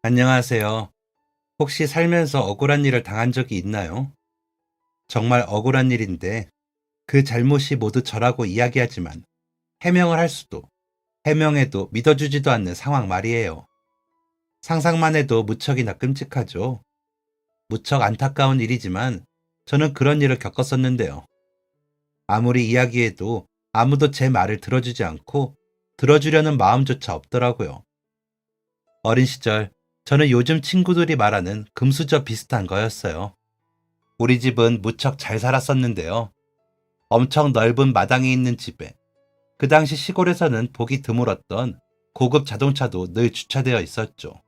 안녕하세요. 혹시 살면서 억울한 일을 당한 적이 있나요? 정말 억울한 일인데 그 잘못이 모두 저라고 이야기하지만 해명을 할 수도 해명해도 믿어주지도 않는 상황 말이에요. 상상만 해도 무척이나 끔찍하죠. 무척 안타까운 일이지만 저는 그런 일을 겪었었는데요. 아무리 이야기해도 아무도 제 말을 들어주지 않고 들어주려는 마음조차 없더라고요. 어린 시절 저는 요즘 친구들이 말하는 금수저 비슷한 거였어요. 우리 집은 무척 잘 살았었는데요. 엄청 넓은 마당이 있는 집에 그 당시 시골에서는 보기 드물었던 고급 자동차도 늘 주차되어 있었죠.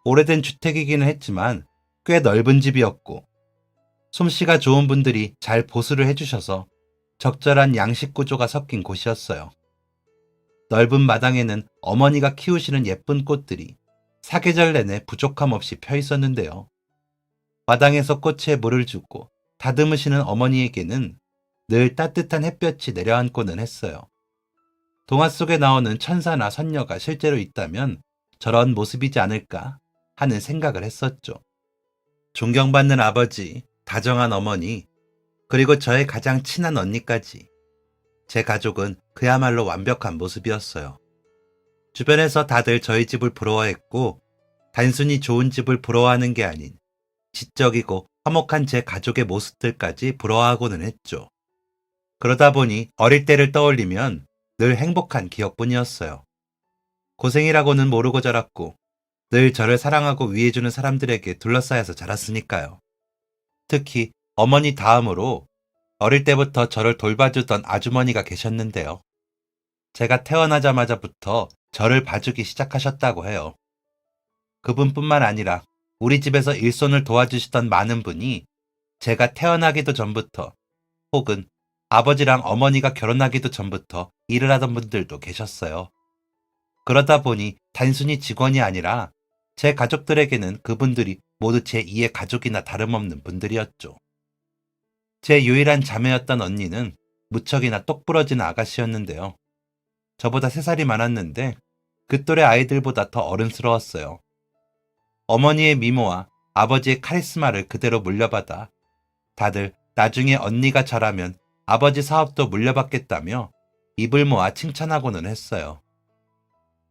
오래된 주택이기는 했지만 꽤 넓은 집이었고 솜씨가 좋은 분들이 잘 보수를 해주셔서 적절한 양식 구조가 섞인 곳이었어요. 넓은 마당에는 어머니가 키우시는 예쁜 꽃들이 사계절 내내 부족함 없이 펴 있었는데요. 마당에서 꽃에 물을 주고 다듬으시는 어머니에게는 늘 따뜻한 햇볕이 내려앉고는 했어요. 동화 속에 나오는 천사나 선녀가 실제로 있다면 저런 모습이지 않을까 하는 생각을 했었죠. 존경받는 아버지, 다정한 어머니, 그리고 저의 가장 친한 언니까지 제 가족은 그야말로 완벽한 모습이었어요. 주변에서 다들 저희 집을 부러워했고 단순히 좋은 집을 부러워하는 게 아닌 지적이고 화목한 제 가족의 모습들까지 부러워하고는 했죠. 그러다 보니 어릴 때를 떠올리면 늘 행복한 기억뿐이었어요. 고생이라고는 모르고 자랐고 늘 저를 사랑하고 위해주는 사람들에게 둘러싸여서 자랐으니까요. 특히 어머니 다음으로 어릴 때부터 저를 돌봐주던 아주머니가 계셨는데요. 제가 태어나자마자부터 저를 봐주기 시작하셨다고 해요. 그분뿐만 아니라 우리 집에서 일손을 도와주시던 많은 분이 제가 태어나기도 전부터 혹은 아버지랑 어머니가 결혼하기도 전부터 일을 하던 분들도 계셨어요. 그러다 보니 단순히 직원이 아니라 제 가족들에게는 그분들이 모두 제2의 가족이나 다름없는 분들이었죠. 제 유일한 자매였던 언니는 무척이나 똑부러진 아가씨였는데요. 저보다 3살이 많았는데 그 또래 아이들보다 더 어른스러웠어요. 어머니의 미모와 아버지의 카리스마를 그대로 물려받아 다들 나중에 언니가 잘하면 아버지 사업도 물려받겠다며 입을 모아 칭찬하고는 했어요.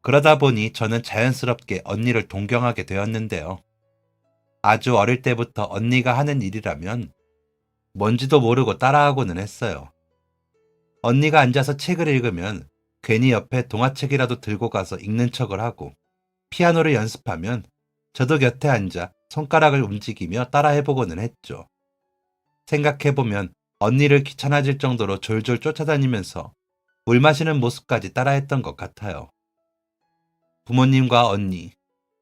그러다 보니 저는 자연스럽게 언니를 동경하게 되었는데요. 아주 어릴 때부터 언니가 하는 일이라면 뭔지도 모르고 따라하고는 했어요. 언니가 앉아서 책을 읽으면 괜히 옆에 동화책이라도 들고 가서 읽는 척을 하고 피아노를 연습하면 저도 곁에 앉아 손가락을 움직이며 따라해보고는 했죠. 생각해보면 언니를 귀찮아질 정도로 졸졸 쫓아다니면서 물 마시는 모습까지 따라했던 것 같아요. 부모님과 언니,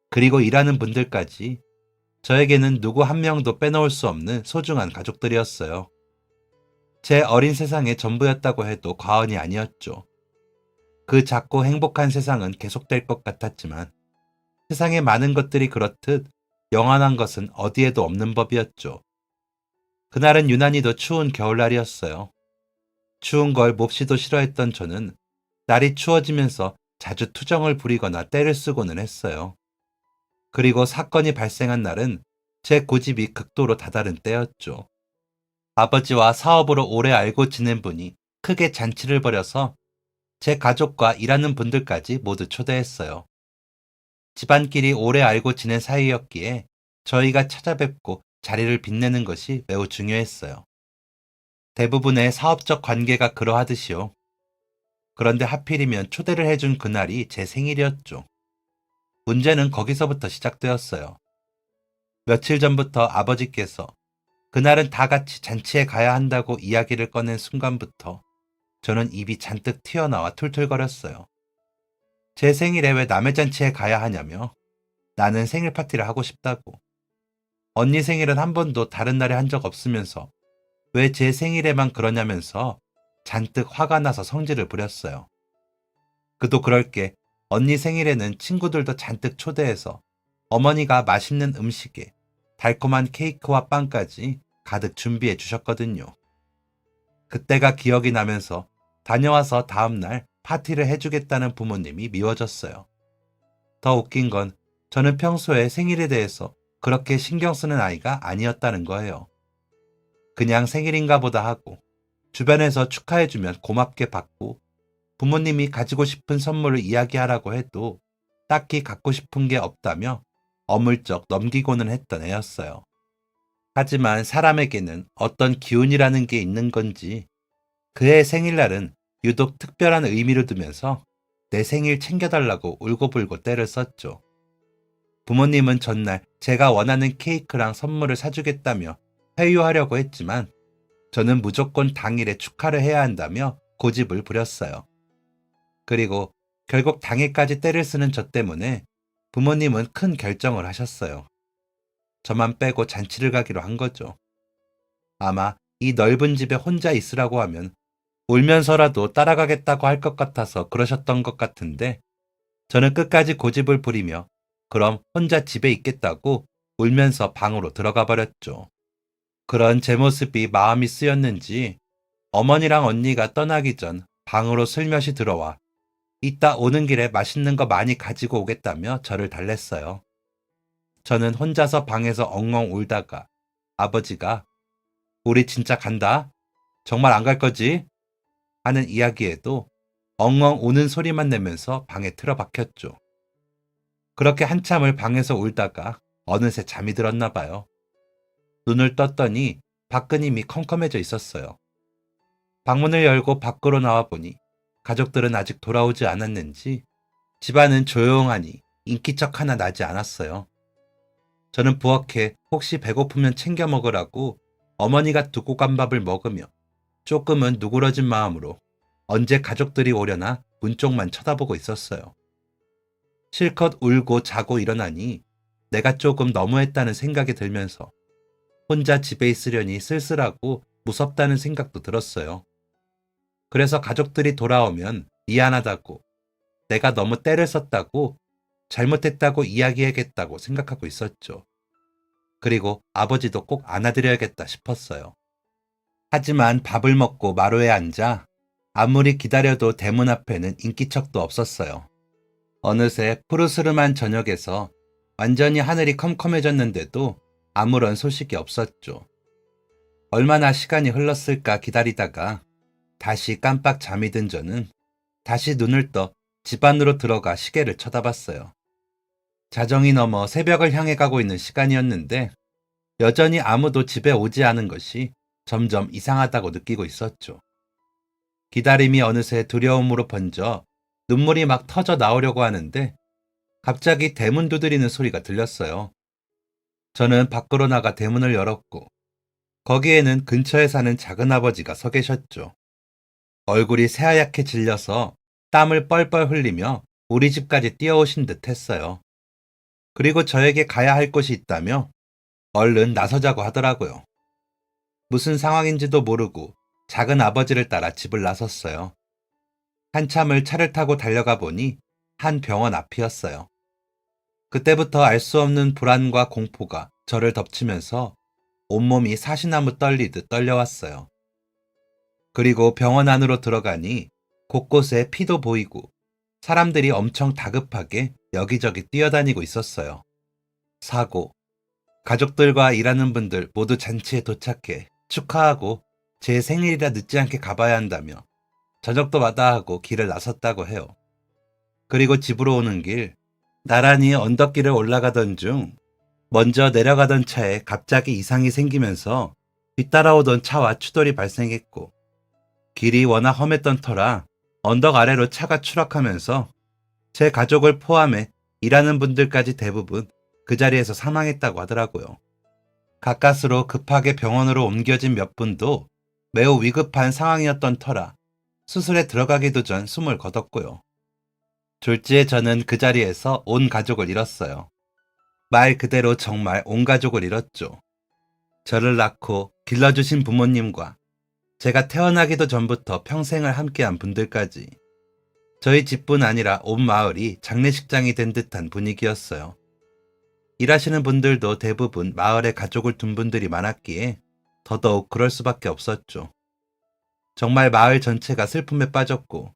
그리고 일하는 분들까지 저에게는 누구 한 명도 빼놓을 수 없는 소중한 가족들이었어요. 제 어린 세상의 전부였다고 해도 과언이 아니었죠. 그 작고 행복한 세상은 계속될 것 같았지만 세상의 많은 것들이 그렇듯 영원한 것은 어디에도 없는 법이었죠. 그날은 유난히도 추운 겨울날이었어요. 추운 걸 몹시도 싫어했던 저는 날이 추워지면서 자주 투정을 부리거나 떼를 쓰고는 했어요. 그리고 사건이 발생한 날은 제 고집이 극도로 다다른 때였죠. 아버지와 사업으로 오래 알고 지낸 분이 크게 잔치를 벌여서 제 가족과 일하는 분들까지 모두 초대했어요. 집안끼리 오래 알고 지낸 사이였기에 저희가 찾아뵙고 자리를 빛내는 것이 매우 중요했어요. 대부분의 사업적 관계가 그러하듯이요. 그런데 하필이면 초대를 해준 그날이 제 생일이었죠. 문제는 거기서부터 시작되었어요. 며칠 전부터 아버지께서 그날은 다 같이 잔치에 가야 한다고 이야기를 꺼낸 순간부터 저는 입이 잔뜩 튀어나와 툴툴거렸어요. 제 생일에 왜 남의 잔치에 가야 하냐며 나는 생일 파티를 하고 싶다고. 언니 생일은 한 번도 다른 날에 한 적 없으면서 왜 제 생일에만 그러냐면서 잔뜩 화가 나서 성질을 부렸어요. 그도 그럴 게 언니 생일에는 친구들도 잔뜩 초대해서 어머니가 맛있는 음식에 달콤한 케이크와 빵까지 가득 준비해 주셨거든요. 그때가 기억이 나면서 다녀와서 다음날 파티를 해주겠다는 부모님이 미워졌어요. 더 웃긴 건 저는 평소에 생일에 대해서 그렇게 신경 쓰는 아이가 아니었다는 거예요. 그냥 생일인가 보다 하고 주변에서 축하해주면 고맙게 받고 부모님이 가지고 싶은 선물을 이야기하라고 해도 딱히 갖고 싶은 게 없다며 어물쩍 넘기고는 했던 애였어요. 하지만 사람에게는 어떤 기운이라는 게 있는 건지 그의 생일날은 유독 특별한 의미를 두면서 내 생일 챙겨달라고 울고불고 때를 썼죠. 부모님은 전날 제가 원하는 케이크랑 선물을 사주겠다며 회유하려고 했지만 저는 무조건 당일에 축하를 해야 한다며 고집을 부렸어요. 그리고 결국 당일까지 때를 쓰는 저 때문에 부모님은 큰 결정을 하셨어요. 저만 빼고 잔치를 가기로 한 거죠. 아마 이 넓은 집에 혼자 있으라고 하면 울면서라도 따라가겠다고 할 것 같아서 그러셨던 것 같은데 저는 끝까지 고집을 부리며 그럼 혼자 집에 있겠다고 울면서 방으로 들어가 버렸죠. 그런 제 모습이 마음이 쓰였는지 어머니랑 언니가 떠나기 전 방으로 슬며시 들어와 이따 오는 길에 맛있는 거 많이 가지고 오겠다며 저를 달랬어요. 저는 혼자서 방에서 엉엉 울다가 아버지가 우리 진짜 간다? 정말 안 갈 거지? 하는 이야기에도 엉엉 우는 소리만 내면서 방에 틀어박혔죠. 그렇게 한참을 방에서 울다가 어느새 잠이 들었나 봐요. 눈을 떴더니 밖은 이미 컴컴해져 있었어요. 방문을 열고 밖으로 나와 보니 가족들은 아직 돌아오지 않았는지 집안은 조용하니 인기척 하나 나지 않았어요. 저는 부엌에 혹시 배고프면 챙겨 먹으라고 어머니가 두고 간 밥을 먹으며 조금은 누그러진 마음으로 언제 가족들이 오려나 문 쪽만 쳐다보고 있었어요. 실컷 울고 자고 일어나니 내가 조금 너무했다는 생각이 들면서 혼자 집에 있으려니 쓸쓸하고 무섭다는 생각도 들었어요. 그래서 가족들이 돌아오면 미안하다고, 내가 너무 때를 썼다고, 잘못했다고 이야기해야겠다고 생각하고 있었죠. 그리고 아버지도 꼭 안아드려야겠다 싶었어요. 하지만 밥을 먹고 마루에 앉아 아무리 기다려도 대문 앞에는 인기척도 없었어요. 어느새 푸르스름한 저녁에서 완전히 하늘이 컴컴해졌는데도 아무런 소식이 없었죠. 얼마나 시간이 흘렀을까 기다리다가 다시 깜빡 잠이 든 저는 다시 눈을 떠 집 안으로 들어가 시계를 쳐다봤어요. 자정이 넘어 새벽을 향해 가고 있는 시간이었는데 여전히 아무도 집에 오지 않은 것이 점점 이상하다고 느끼고 있었죠. 기다림이 어느새 두려움으로 번져 눈물이 막 터져 나오려고 하는데 갑자기 대문 두드리는 소리가 들렸어요. 저는 밖으로 나가 대문을 열었고 거기에는 근처에 사는 작은아버지가 서 계셨죠. 얼굴이 새하얗게 질려서 땀을 뻘뻘 흘리며 우리 집까지 뛰어오신 듯 했어요. 그리고 저에게 가야 할 곳이 있다며 얼른 나서자고 하더라고요. 무슨 상황인지도 모르고 작은 아버지를 따라 집을 나섰어요. 한참을 차를 타고 달려가 보니 한 병원 앞이었어요. 그때부터 알 수 없는 불안과 공포가 저를 덮치면서 온몸이 사시나무 떨리듯 떨려왔어요. 그리고 병원 안으로 들어가니 곳곳에 피도 보이고 사람들이 엄청 다급하게 여기저기 뛰어다니고 있었어요. 사고, 가족들과 일하는 분들 모두 잔치에 도착해 축하하고 제 생일이라 늦지 않게 가봐야 한다며 저녁도 마다하고 길을 나섰다고 해요. 그리고 집으로 오는 길, 나란히 언덕길을 올라가던 중 먼저 내려가던 차에 갑자기 이상이 생기면서 뒤따라오던 차와 추돌이 발생했고 길이 워낙 험했던 터라 언덕 아래로 차가 추락하면서 제 가족을 포함해 일하는 분들까지 대부분 그 자리에서 사망했다고 하더라고요. 가까스로 급하게 병원으로 옮겨진 몇 분도 매우 위급한 상황이었던 터라 수술에 들어가기도 전 숨을 거뒀고요. 졸지에 저는 그 자리에서 온 가족을 잃었어요. 말 그대로 정말 온 가족을 잃었죠. 저를 낳고 길러주신 부모님과 제가 태어나기도 전부터 평생을 함께한 분들까지 저희 집뿐 아니라 온 마을이 장례식장이 된 듯한 분위기였어요. 일하시는 분들도 대부분 마을에 가족을 둔 분들이 많았기에 더더욱 그럴 수밖에 없었죠. 정말 마을 전체가 슬픔에 빠졌고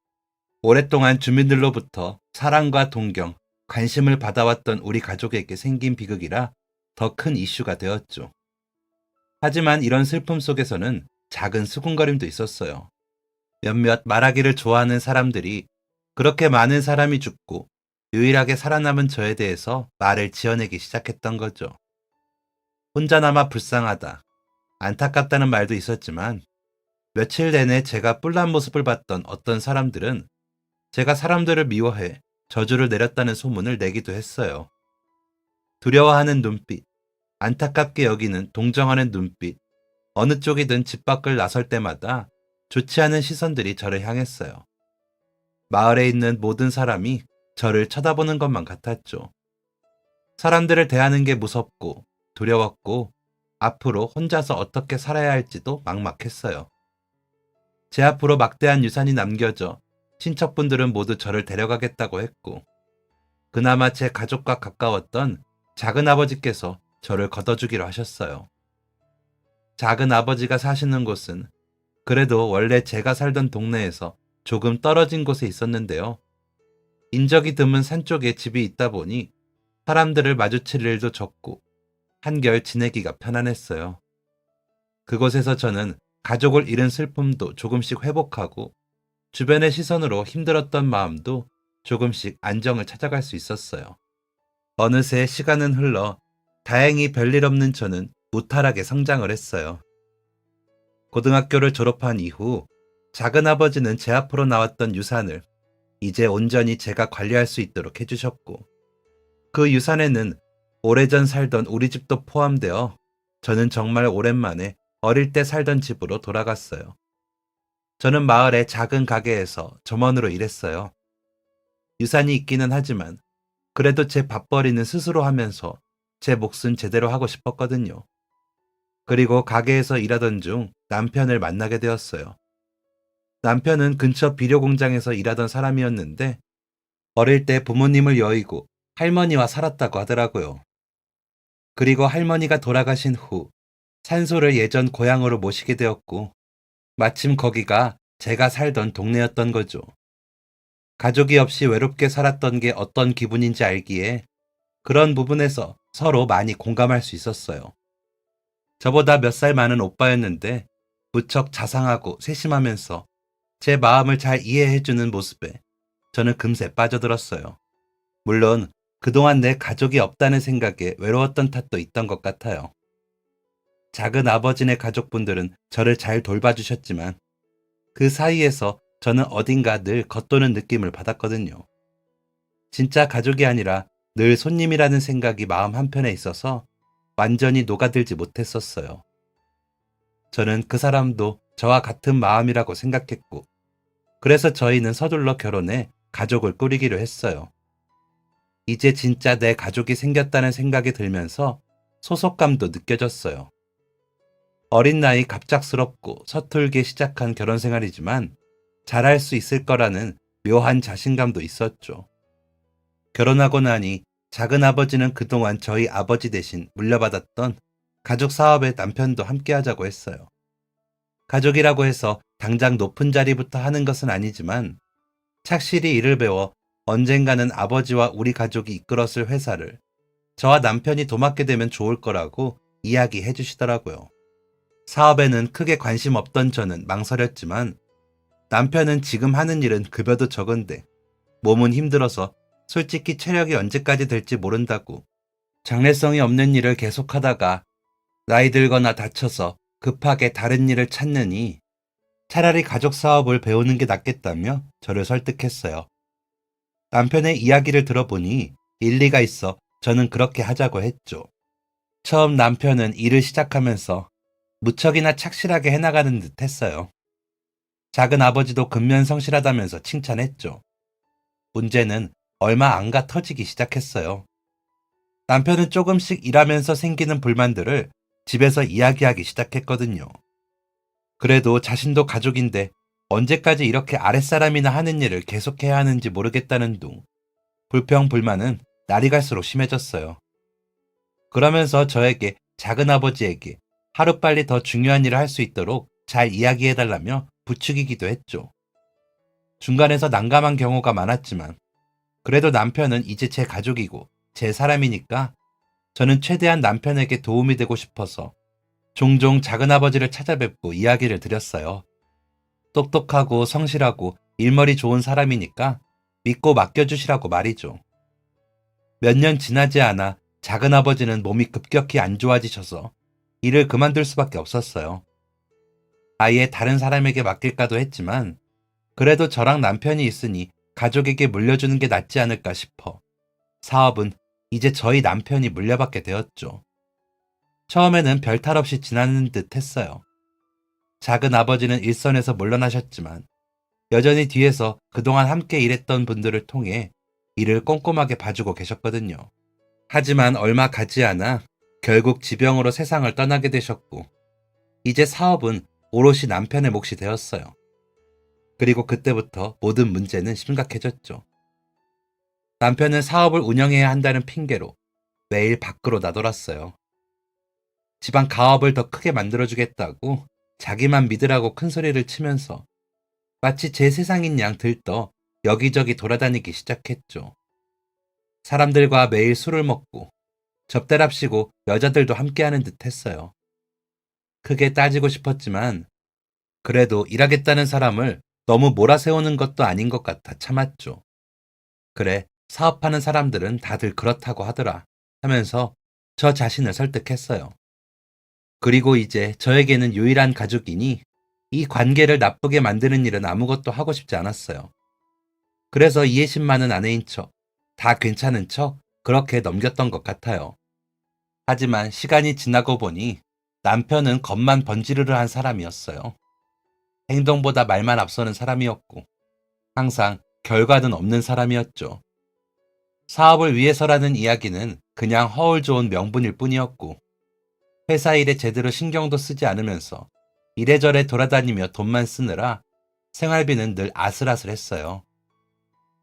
오랫동안 주민들로부터 사랑과 동경 관심을 받아왔던 우리 가족에게 생긴 비극이라 더 큰 이슈가 되었죠. 하지만 이런 슬픔 속에서는 작은 수군거림도 있었어요. 몇몇 말하기를 좋아하는 사람들이 그렇게 많은 사람이 죽고 유일하게 살아남은 저에 대해서 말을 지어내기 시작했던 거죠. 혼자 남아 불쌍하다, 안타깝다는 말도 있었지만 며칠 내내 제가 뿔난 모습을 봤던 어떤 사람들은 제가 사람들을 미워해 저주를 내렸다는 소문을 내기도 했어요. 두려워하는 눈빛, 안타깝게 여기는 동정하는 눈빛, 어느 쪽이든 집 밖을 나설 때마다 좋지 않은 시선들이 저를 향했어요. 마을에 있는 모든 사람이 저를 쳐다보는 것만 같았죠. 사람들을 대하는 게 무섭고 두려웠고 앞으로 혼자서 어떻게 살아야 할지도 막막했어요. 제 앞으로 막대한 유산이 남겨져 친척분들은 모두 저를 데려가겠다고 했고 그나마 제 가족과 가까웠던 작은아버지께서 저를 걷어주기로 하셨어요. 작은아버지가 사시는 곳은 그래도 원래 제가 살던 동네에서 조금 떨어진 곳에 있었는데요. 인적이 드문 산 쪽에 집이 있다 보니 사람들을 마주칠 일도 적고 한결 지내기가 편안했어요. 그곳에서 저는 가족을 잃은 슬픔도 조금씩 회복하고 주변의 시선으로 힘들었던 마음도 조금씩 안정을 찾아갈 수 있었어요. 어느새 시간은 흘러 다행히 별일 없는 저는 무탈하게 성장을 했어요. 고등학교를 졸업한 이후 작은아버지는 제 앞으로 나왔던 유산을 이제 온전히 제가 관리할 수 있도록 해주셨고 그 유산에는 오래전 살던 우리 집도 포함되어 저는 정말 오랜만에 어릴 때 살던 집으로 돌아갔어요. 저는 마을의 작은 가게에서 점원으로 일했어요. 유산이 있기는 하지만 그래도 제 밥벌이는 스스로 하면서 제 몫은 제대로 하고 싶었거든요. 그리고 가게에서 일하던 중 남편을 만나게 되었어요. 남편은 근처 비료 공장에서 일하던 사람이었는데 어릴 때 부모님을 여의고 할머니와 살았다고 하더라고요. 그리고 할머니가 돌아가신 후 산소를 예전 고향으로 모시게 되었고 마침 거기가 제가 살던 동네였던 거죠. 가족이 없이 외롭게 살았던 게 어떤 기분인지 알기에 그런 부분에서 서로 많이 공감할 수 있었어요. 저보다 몇 살 많은 오빠였는데 무척 자상하고 세심하면서 제 마음을 잘 이해해주는 모습에 저는 금세 빠져들었어요. 물론 그동안 내 가족이 없다는 생각에 외로웠던 탓도 있던 것 같아요. 작은 아버지네 가족분들은 저를 잘 돌봐주셨지만 그 사이에서 저는 어딘가 늘 겉도는 느낌을 받았거든요. 진짜 가족이 아니라 늘 손님이라는 생각이 마음 한편에 있어서 완전히 녹아들지 못했었어요. 저는 그 사람도 저와 같은 마음이라고 생각했고 그래서 저희는 서둘러 결혼해 가족을 꾸리기로 했어요. 이제 진짜 내 가족이 생겼다는 생각이 들면서 소속감도 느껴졌어요. 어린 나이 갑작스럽고 서툴게 시작한 결혼 생활이지만 잘할 수 있을 거라는 묘한 자신감도 있었죠. 결혼하고 나니 작은아버지는 그동안 저희 아버지 대신 물려받았던 가족 사업에 남편도 함께 하자고 했어요. 가족이라고 해서 당장 높은 자리부터 하는 것은 아니지만 착실히 일을 배워 언젠가는 아버지와 우리 가족이 이끌었을 회사를 저와 남편이 도맡게 되면 좋을 거라고 이야기해 주시더라고요. 사업에는 크게 관심 없던 저는 망설였지만 남편은 지금 하는 일은 급여도 적은데 몸은 힘들어서 솔직히 체력이 언제까지 될지 모른다고 장래성이 없는 일을 계속하다가 나이 들거나 다쳐서 급하게 다른 일을 찾느니 차라리 가족 사업을 배우는 게 낫겠다며 저를 설득했어요. 남편의 이야기를 들어보니 일리가 있어 저는 그렇게 하자고 했죠. 처음 남편은 일을 시작하면서 무척이나 착실하게 해나가는 듯 했어요. 작은 아버지도 근면성실하다면서 칭찬했죠. 문제는 얼마 안 가 터지기 시작했어요. 남편은 조금씩 일하면서 생기는 불만들을 집에서 이야기하기 시작했거든요. 그래도 자신도 가족인데 언제까지 이렇게 아랫사람이나 하는 일을 계속해야 하는지 모르겠다는 둥 불평 불만은 날이 갈수록 심해졌어요. 그러면서 저에게 작은아버지에게 하루빨리 더 중요한 일을 할 수 있도록 잘 이야기해달라며 부추기기도 했죠. 중간에서 난감한 경우가 많았지만 그래도 남편은 이제 제 가족이고 제 사람이니까 저는 최대한 남편에게 도움이 되고 싶어서 종종 작은아버지를 찾아뵙고 이야기를 드렸어요. 똑똑하고 성실하고 일머리 좋은 사람이니까 믿고 맡겨주시라고 말이죠. 몇 년 지나지 않아 작은아버지는 몸이 급격히 안 좋아지셔서 일을 그만둘 수밖에 없었어요. 아예 다른 사람에게 맡길까도 했지만 그래도 저랑 남편이 있으니 가족에게 물려주는 게 낫지 않을까 싶어 사업은 이제 저희 남편이 물려받게 되었죠. 처음에는 별탈 없이 지나는 듯 했어요. 작은 아버지는 일선에서 물러나셨지만 여전히 뒤에서 그동안 함께 일했던 분들을 통해 일을 꼼꼼하게 봐주고 계셨거든요. 하지만 얼마 가지 않아 결국 지병으로 세상을 떠나게 되셨고 이제 사업은 오롯이 남편의 몫이 되었어요. 그리고 그때부터 모든 문제는 심각해졌죠. 남편은 사업을 운영해야 한다는 핑계로 매일 밖으로 나돌았어요. 집안 가업을 더 크게 만들어주겠다고 자기만 믿으라고 큰 소리를 치면서 마치 제 세상인 양 들떠 여기저기 돌아다니기 시작했죠. 사람들과 매일 술을 먹고 접대랍시고 여자들도 함께하는 듯 했어요. 크게 따지고 싶었지만 그래도 일하겠다는 사람을 너무 몰아세우는 것도 아닌 것 같아 참았죠. 그래, 사업하는 사람들은 다들 그렇다고 하더라 하면서 저 자신을 설득했어요. 그리고 이제 저에게는 유일한 가족이니 이 관계를 나쁘게 만드는 일은 아무것도 하고 싶지 않았어요. 그래서 이해심 많은 아내인 척, 다 괜찮은 척 그렇게 넘겼던 것 같아요. 하지만 시간이 지나고 보니 남편은 겉만 번지르르한 사람이었어요. 행동보다 말만 앞서는 사람이었고 항상 결과는 없는 사람이었죠. 사업을 위해서라는 이야기는 그냥 허울 좋은 명분일 뿐이었고 회사 일에 제대로 신경도 쓰지 않으면서 이래저래 돌아다니며 돈만 쓰느라 생활비는 늘 아슬아슬했어요.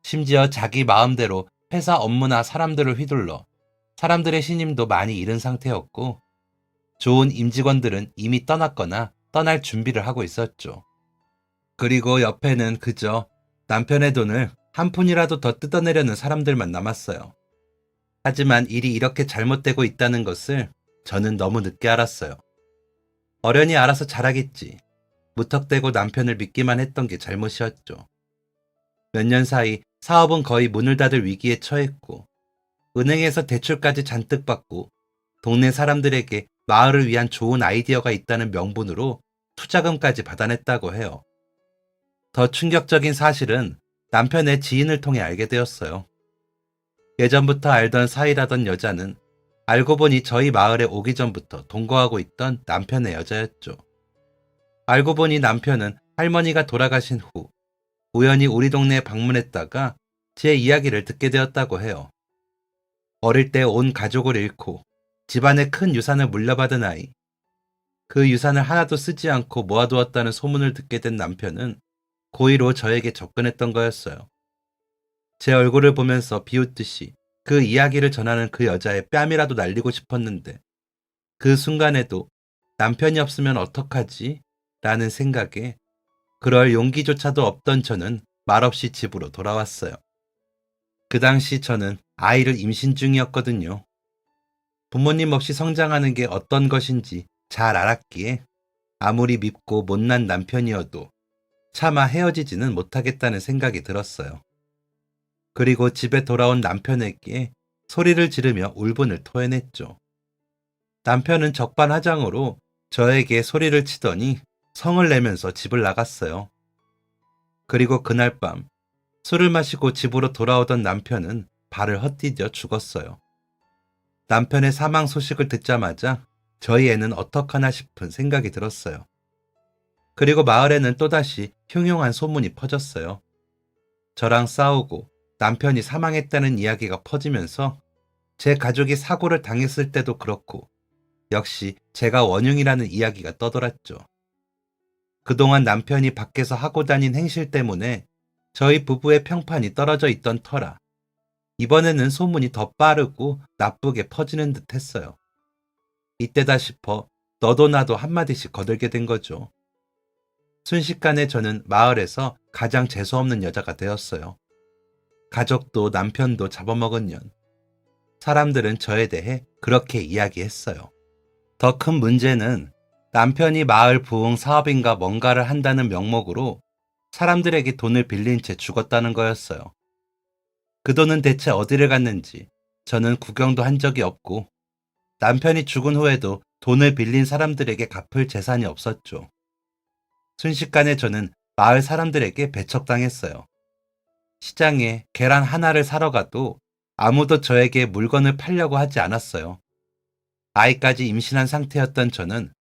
심지어 자기 마음대로 회사 업무나 사람들을 휘둘러 사람들의 신임도 많이 잃은 상태였고 좋은 임직원들은 이미 떠났거나 떠날 준비를 하고 있었죠. 그리고 옆에는 그저 남편의 돈을 한 푼이라도 더 뜯어내려는 사람들만 남았어요. 하지만 일이 이렇게 잘못되고 있다는 것을 저는 너무 늦게 알았어요. 어련히 알아서 잘하겠지. 무턱대고 남편을 믿기만 했던 게 잘못이었죠. 몇 년 사이 사업은 거의 문을 닫을 위기에 처했고 은행에서 대출까지 잔뜩 받고 동네 사람들에게 마을을 위한 좋은 아이디어가 있다는 명분으로 투자금까지 받아냈다고 해요. 더 충격적인 사실은 남편의 지인을 통해 알게 되었어요. 예전부터 알던 사이라던 여자는 알고 보니 저희 마을에 오기 전부터 동거하고 있던 남편의 여자였죠. 알고 보니 남편은 할머니가 돌아가신 후 우연히 우리 동네에 방문했다가 제 이야기를 듣게 되었다고 해요. 어릴 때 온 가족을 잃고 집안에 큰 유산을 물려받은 아이. 그 유산을 하나도 쓰지 않고 모아두었다는 소문을 듣게 된 남편은 고의로 저에게 접근했던 거였어요. 제 얼굴을 보면서 비웃듯이 그 이야기를 전하는 그 여자의 뺨이라도 날리고 싶었는데 그 순간에도 남편이 없으면 어떡하지? 라는 생각에 그럴 용기조차도 없던 저는 말없이 집으로 돌아왔어요. 그 당시 저는 아이를 임신 중이었거든요. 부모님 없이 성장하는 게 어떤 것인지 잘 알았기에 아무리 밉고 못난 남편이어도 차마 헤어지지는 못하겠다는 생각이 들었어요. 그리고 집에 돌아온 남편에게 소리를 지르며 울분을 토해냈죠. 남편은 적반하장으로 저에게 소리를 치더니 성을 내면서 집을 나갔어요. 그리고 그날 밤 술을 마시고 집으로 돌아오던 남편은 발을 헛디뎌 죽었어요. 남편의 사망 소식을 듣자마자 저희 애는 어떡하나 싶은 생각이 들었어요. 그리고 마을에는 또다시 흉흉한 소문이 퍼졌어요. 저랑 싸우고 남편이 사망했다는 이야기가 퍼지면서 제 가족이 사고를 당했을 때도 그렇고 역시 제가 원흉이라는 이야기가 떠돌았죠. 그동안 남편이 밖에서 하고 다닌 행실 때문에 저희 부부의 평판이 떨어져 있던 터라 이번에는 소문이 더 빠르고 나쁘게 퍼지는 듯 했어요. 이때다 싶어 너도 나도 한마디씩 거들게 된 거죠. 순식간에 저는 마을에서 가장 재수없는 여자가 되었어요. 가족도 남편도 잡아먹은 년. 사람들은 저에 대해 그렇게 이야기했어요. 더 큰 문제는 남편이 마을 부흥 사업인가 뭔가를 한다는 명목으로 사람들에게 돈을 빌린 채 죽었다는 거였어요. 그 돈은 대체 어디를 갔는지 저는 구경도 한 적이 없고 남편이 죽은 후에도 돈을 빌린 사람들에게 갚을 재산이 없었죠. 순식간에 저는 마을 사람들에게 배척당했어요. 시장에 계란 하나를 사러 가도 아무도 저에게 물건을 팔려고 하지 않았어요. 아이까지 임신한 상태였던 저는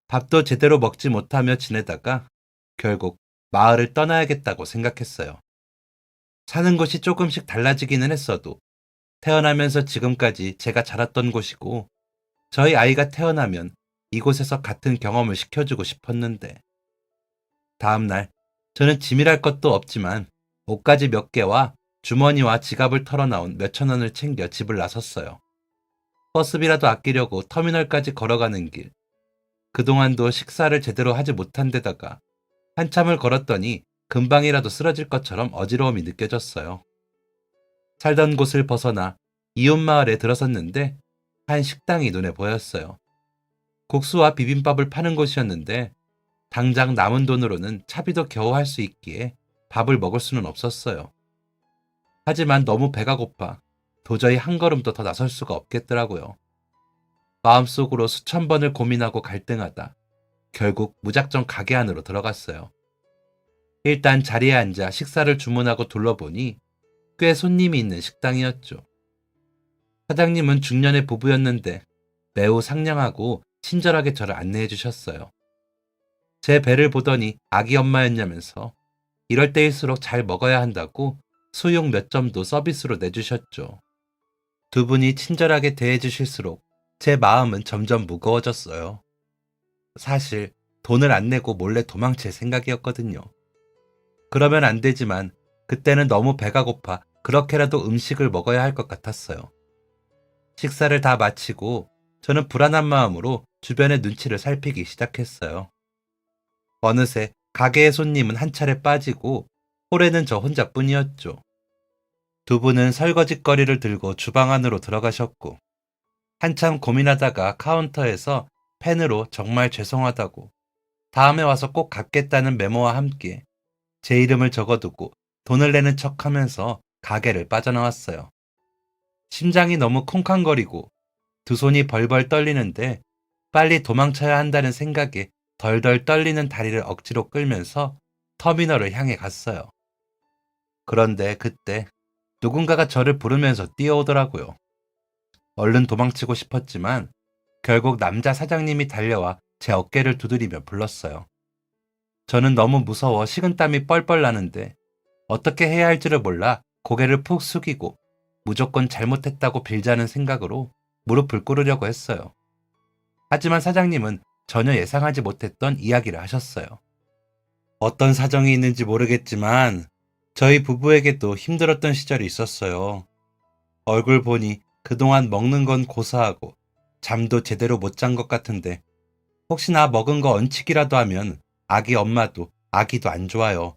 밥도 제대로 먹지 못하며 지내다가 결국 마을을 떠나야겠다고 생각했어요. 사는 곳이 조금씩 달라지기는 했어도 태어나면서 지금까지 제가 자랐던 곳이고 저희 아이가 태어나면 이곳에서 같은 경험을 시켜주고 싶었는데 다음날 저는 짐이랄 것도 없지만 옷가지 몇 개와 주머니와 지갑을 털어나온 몇천 원을 챙겨 집을 나섰어요. 버스비라도 아끼려고 터미널까지 걸어가는 길. 그동안도 식사를 제대로 하지 못한 데다가 한참을 걸었더니 금방이라도 쓰러질 것처럼 어지러움이 느껴졌어요. 살던 곳을 벗어나 이웃마을에 들어섰는데 한 식당이 눈에 보였어요. 국수와 비빔밥을 파는 곳이었는데 당장 남은 돈으로는 차비도 겨우 할 수 있기에 밥을 먹을 수는 없었어요. 하지만 너무 배가 고파 도저히 한 걸음도 더 나설 수가 없겠더라고요. 마음속으로 수천 번을 고민하고 갈등하다 결국 무작정 가게 안으로 들어갔어요. 일단 자리에 앉아 식사를 주문하고 둘러보니 꽤 손님이 있는 식당이었죠. 사장님은 중년의 부부였는데 매우 상냥하고 친절하게 저를 안내해 주셨어요. 제 배를 보더니 아기 엄마였냐면서 이럴 때일수록 잘 먹어야 한다고 수육 몇 점도 서비스로 내주셨죠. 두 분이 친절하게 대해주실수록 제 마음은 점점 무거워졌어요. 사실 돈을 안 내고 몰래 도망칠 생각이었거든요. 그러면 안 되지만 그때는 너무 배가 고파 그렇게라도 음식을 먹어야 할 것 같았어요. 식사를 다 마치고 저는 불안한 마음으로 주변의 눈치를 살피기 시작했어요. 어느새 가게의 손님은 한 차례 빠지고 홀에는 저 혼자뿐이었죠. 두 분은 설거지거리를 들고 주방 안으로 들어가셨고 한참 고민하다가 카운터에서 펜으로 정말 죄송하다고 다음에 와서 꼭 갚겠다는 메모와 함께 제 이름을 적어두고 돈을 내는 척하면서 가게를 빠져나왔어요. 심장이 너무 쿵쾅거리고 두 손이 벌벌 떨리는데 빨리 도망쳐야 한다는 생각에 덜덜 떨리는 다리를 억지로 끌면서 터미널을 향해 갔어요. 그런데 그때 누군가가 저를 부르면서 뛰어오더라고요. 얼른 도망치고 싶었지만 결국 남자 사장님이 달려와 제 어깨를 두드리며 불렀어요. 저는 너무 무서워 식은땀이 뻘뻘 나는데 어떻게 해야 할지를 몰라 고개를 푹 숙이고 무조건 잘못했다고 빌자는 생각으로 무릎을 꿇으려고 했어요. 하지만 사장님은 전혀 예상하지 못했던 이야기를 하셨어요. 어떤 사정이 있는지 모르겠지만 저희 부부에게도 힘들었던 시절이 있었어요. 얼굴 보니 그동안 먹는 건 고사하고 잠도 제대로 못 잔 것 같은데 혹시나 먹은 거 얹히기라도 하면 아기 엄마도 아기도 안 좋아요.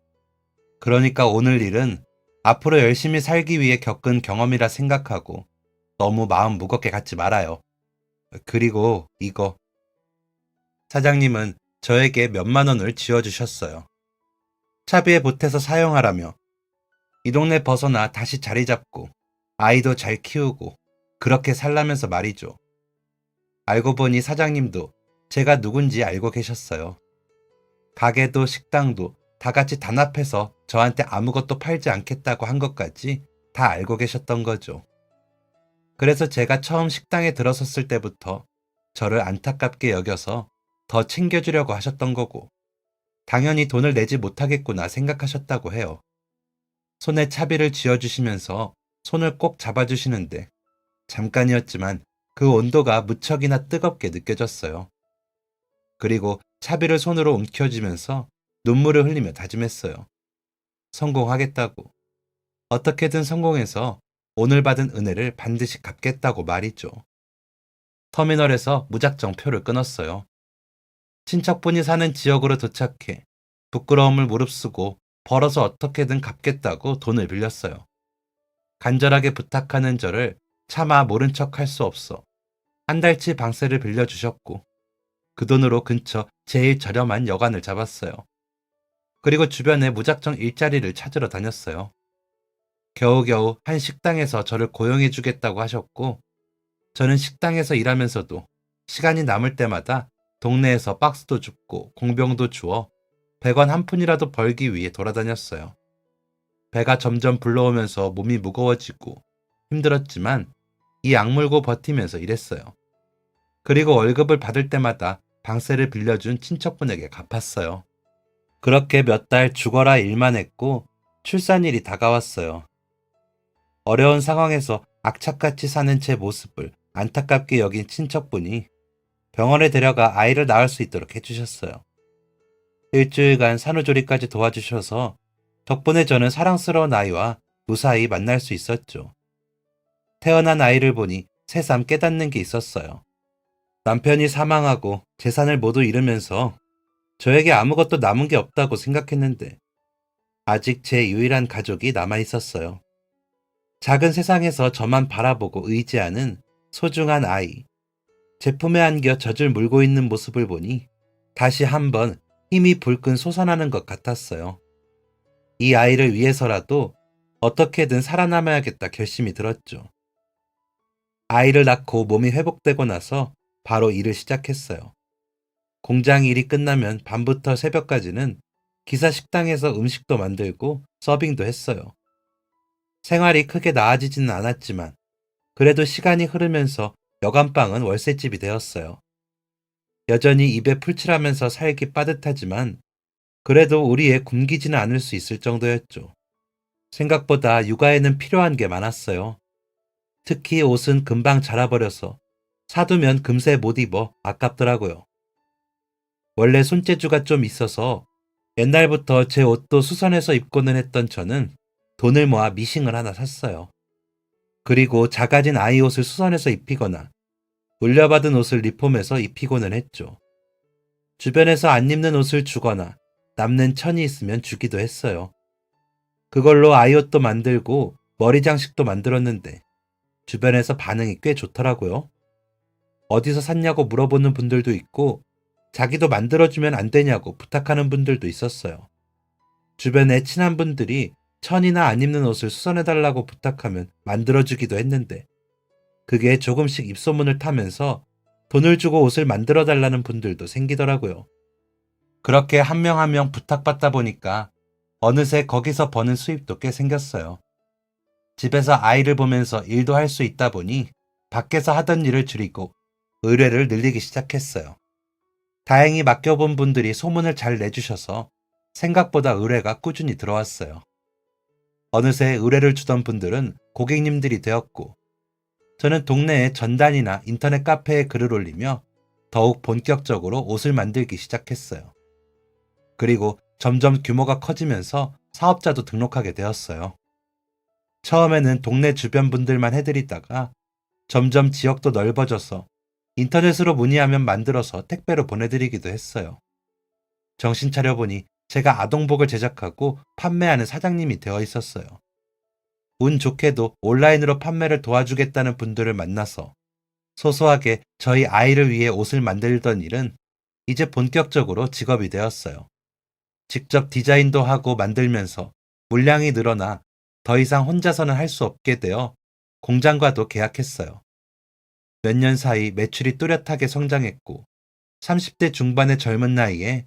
그러니까 오늘 일은 앞으로 열심히 살기 위해 겪은 경험이라 생각하고 너무 마음 무겁게 갖지 말아요. 그리고 이거. 사장님은 저에게 몇만 원을 쥐어주셨어요. 차비에 보태서 사용하라며 이 동네 벗어나 다시 자리 잡고 아이도 잘 키우고 그렇게 살라면서 말이죠. 알고 보니 사장님도 제가 누군지 알고 계셨어요. 가게도 식당도 다 같이 단합해서 저한테 아무것도 팔지 않겠다고 한 것까지 다 알고 계셨던 거죠. 그래서 제가 처음 식당에 들어섰을 때부터 저를 안타깝게 여겨서 더 챙겨주려고 하셨던 거고 당연히 돈을 내지 못하겠구나 생각하셨다고 해요. 손에 차비를 쥐어주시면서 손을 꼭 잡아주시는데 잠깐이었지만 그 온도가 무척이나 뜨겁게 느껴졌어요. 그리고 차비를 손으로 움켜쥐면서 눈물을 흘리며 다짐했어요. 성공하겠다고. 어떻게든 성공해서 오늘 받은 은혜를 반드시 갚겠다고 말이죠. 터미널에서 무작정 표를 끊었어요. 친척분이 사는 지역으로 도착해 부끄러움을 무릅쓰고 벌어서 어떻게든 갚겠다고 돈을 빌렸어요. 간절하게 부탁하는 저를 차마 모른 척 할 수 없어 한 달치 방세를 빌려주셨고 그 돈으로 근처 제일 저렴한 여관을 잡았어요. 그리고 주변에 무작정 일자리를 찾으러 다녔어요. 겨우겨우 한 식당에서 저를 고용해 주겠다고 하셨고 저는 식당에서 일하면서도 시간이 남을 때마다 동네에서 박스도 줍고 공병도 주어 100원 한 푼이라도 벌기 위해 돌아다녔어요. 배가 점점 불러오면서 몸이 무거워지고 힘들었지만 이 악물고 버티면서 일했어요. 그리고 월급을 받을 때마다 방세를 빌려준 친척분에게 갚았어요. 그렇게 몇 달 죽어라 일만 했고 출산일이 다가왔어요. 어려운 상황에서 악착같이 사는 제 모습을 안타깝게 여긴 친척분이 병원에 데려가 아이를 낳을 수 있도록 해주셨어요. 일주일간 산후조리까지 도와주셔서 덕분에 저는 사랑스러운 아이와 무사히 만날 수 있었죠. 태어난 아이를 보니 새삼 깨닫는 게 있었어요. 남편이 사망하고 재산을 모두 잃으면서 저에게 아무것도 남은 게 없다고 생각했는데 아직 제 유일한 가족이 남아 있었어요. 작은 세상에서 저만 바라보고 의지하는 소중한 아이. 제 품에 안겨 젖을 물고 있는 모습을 보니 다시 한번 힘이 불끈 솟아나는 것 같았어요. 이 아이를 위해서라도 어떻게든 살아남아야겠다 결심이 들었죠. 아이를 낳고 몸이 회복되고 나서 바로 일을 시작했어요. 공장 일이 끝나면 밤부터 새벽까지는 기사 식당에서 음식도 만들고 서빙도 했어요. 생활이 크게 나아지지는 않았지만 그래도 시간이 흐르면서 여간방은 월세집이 되었어요. 여전히 입에 풀칠하면서 살기 빠듯하지만 그래도 우리에 굶기지는 않을 수 있을 정도였죠. 생각보다 육아에는 필요한 게 많았어요. 특히 옷은 금방 자라버려서 사두면 금세 못 입어 아깝더라고요. 원래 손재주가 좀 있어서 옛날부터 제 옷도 수선해서 입고는 했던 저는 돈을 모아 미싱을 하나 샀어요. 그리고 작아진 아이 옷을 수선해서 입히거나 물려받은 옷을 리폼해서 입히고는 했죠. 주변에서 안 입는 옷을 주거나 남는 천이 있으면 주기도 했어요. 그걸로 아이 옷도 만들고 머리 장식도 만들었는데 주변에서 반응이 꽤 좋더라고요. 어디서 샀냐고 물어보는 분들도 있고 자기도 만들어주면 안 되냐고 부탁하는 분들도 있었어요. 주변에 친한 분들이 천이나 안 입는 옷을 수선해달라고 부탁하면 만들어주기도 했는데 그게 조금씩 입소문을 타면서 돈을 주고 옷을 만들어달라는 분들도 생기더라고요. 그렇게 한 명 한 명 부탁받다 보니까 어느새 거기서 버는 수입도 꽤 생겼어요. 집에서 아이를 보면서 일도 할 수 있다 보니 밖에서 하던 일을 줄이고 의뢰를 늘리기 시작했어요. 다행히 맡겨본 분들이 소문을 잘 내주셔서 생각보다 의뢰가 꾸준히 들어왔어요. 어느새 의뢰를 주던 분들은 고객님들이 되었고 저는 동네에 전단이나 인터넷 카페에 글을 올리며 더욱 본격적으로 옷을 만들기 시작했어요. 그리고 점점 규모가 커지면서 사업자도 등록하게 되었어요. 처음에는 동네 주변 분들만 해드리다가 점점 지역도 넓어져서 인터넷으로 문의하면 만들어서 택배로 보내드리기도 했어요. 정신 차려보니 제가 아동복을 제작하고 판매하는 사장님이 되어 있었어요. 운 좋게도 온라인으로 판매를 도와주겠다는 분들을 만나서 소소하게 저희 아이를 위해 옷을 만들던 일은 이제 본격적으로 직업이 되었어요. 직접 디자인도 하고 만들면서 물량이 늘어나 더 이상 혼자서는 할 수 없게 되어 공장과도 계약했어요. 몇 년 사이 매출이 뚜렷하게 성장했고 30대 중반의 젊은 나이에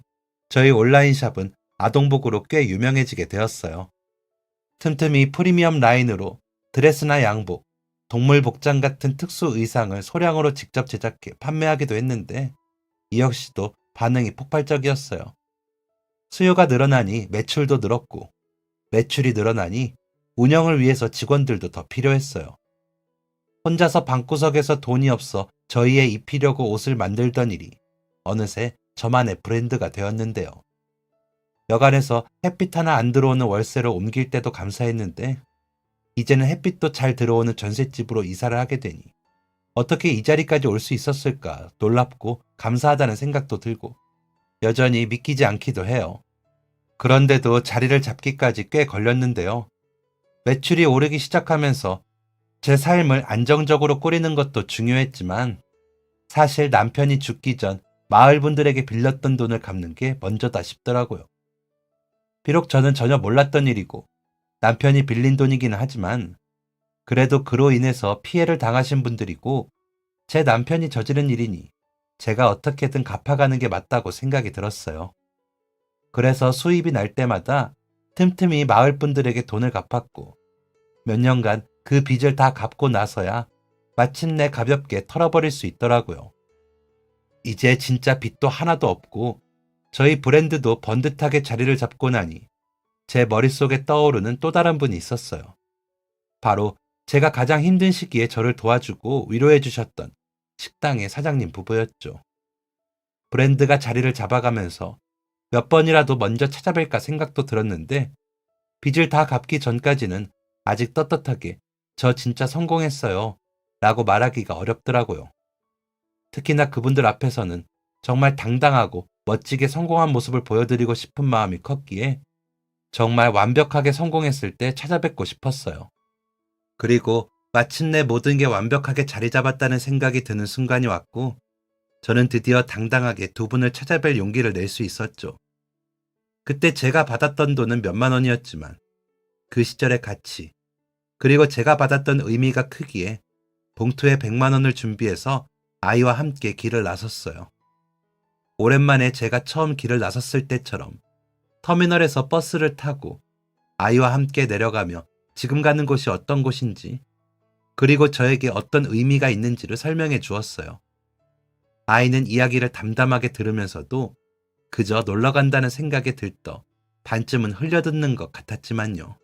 저희 온라인 샵은 아동복으로 꽤 유명해지게 되었어요. 틈틈이 프리미엄 라인으로 드레스나 양복, 동물 복장 같은 특수 의상을 소량으로 직접 제작해 판매하기도 했는데 이 역시도 반응이 폭발적이었어요. 수요가 늘어나니 매출도 늘었고 매출이 늘어나니 운영을 위해서 직원들도 더 필요했어요. 혼자서 방구석에서 돈이 없어 저희에 입히려고 옷을 만들던 일이 어느새 저만의 브랜드가 되었는데요. 여간에서 햇빛 하나 안 들어오는 월세로 옮길 때도 감사했는데 이제는 햇빛도 잘 들어오는 전셋집으로 이사를 하게 되니 어떻게 이 자리까지 올 수 있었을까 놀랍고 감사하다는 생각도 들고 여전히 믿기지 않기도 해요. 그런데도 자리를 잡기까지 꽤 걸렸는데요. 매출이 오르기 시작하면서 제 삶을 안정적으로 꾸리는 것도 중요했지만 사실 남편이 죽기 전 마을 분들에게 빌렸던 돈을 갚는 게 먼저다 싶더라고요. 비록 저는 전혀 몰랐던 일이고 남편이 빌린 돈이기는 하지만 그래도 그로 인해서 피해를 당하신 분들이고 제 남편이 저지른 일이니 제가 어떻게든 갚아가는 게 맞다고 생각이 들었어요. 그래서 수입이 날 때마다 틈틈이 마을 분들에게 돈을 갚았고 몇 년간 그 빚을 다 갚고 나서야 마침내 가볍게 털어버릴 수 있더라고요. 이제 진짜 빚도 하나도 없고 저희 브랜드도 번듯하게 자리를 잡고 나니 제 머릿속에 떠오르는 또 다른 분이 있었어요. 바로 제가 가장 힘든 시기에 저를 도와주고 위로해 주셨던 식당의 사장님 부부였죠. 브랜드가 자리를 잡아가면서 몇 번이라도 먼저 찾아뵐까 생각도 들었는데 빚을 다 갚기 전까지는 아직 떳떳하게 저 진짜 성공했어요 라고 말하기가 어렵더라고요. 특히나 그분들 앞에서는 정말 당당하고 멋지게 성공한 모습을 보여드리고 싶은 마음이 컸기에 정말 완벽하게 성공했을 때 찾아뵙고 싶었어요. 그리고 마침내 모든 게 완벽하게 자리 잡았다는 생각이 드는 순간이 왔고 저는 드디어 당당하게 두 분을 찾아뵐 용기를 낼 수 있었죠. 그때 제가 받았던 돈은 몇만 원이었지만 그 시절의 가치 그리고 제가 받았던 의미가 크기에 봉투에 100만 원을 준비해서 아이와 함께 길을 나섰어요. 오랜만에 제가 처음 길을 나섰을 때처럼 터미널에서 버스를 타고 아이와 함께 내려가며 지금 가는 곳이 어떤 곳인지 그리고 저에게 어떤 의미가 있는지를 설명해 주었어요. 아이는 이야기를 담담하게 들으면서도 그저 놀러 간다는 생각에 들떠 반쯤은 흘려듣는 것 같았지만요.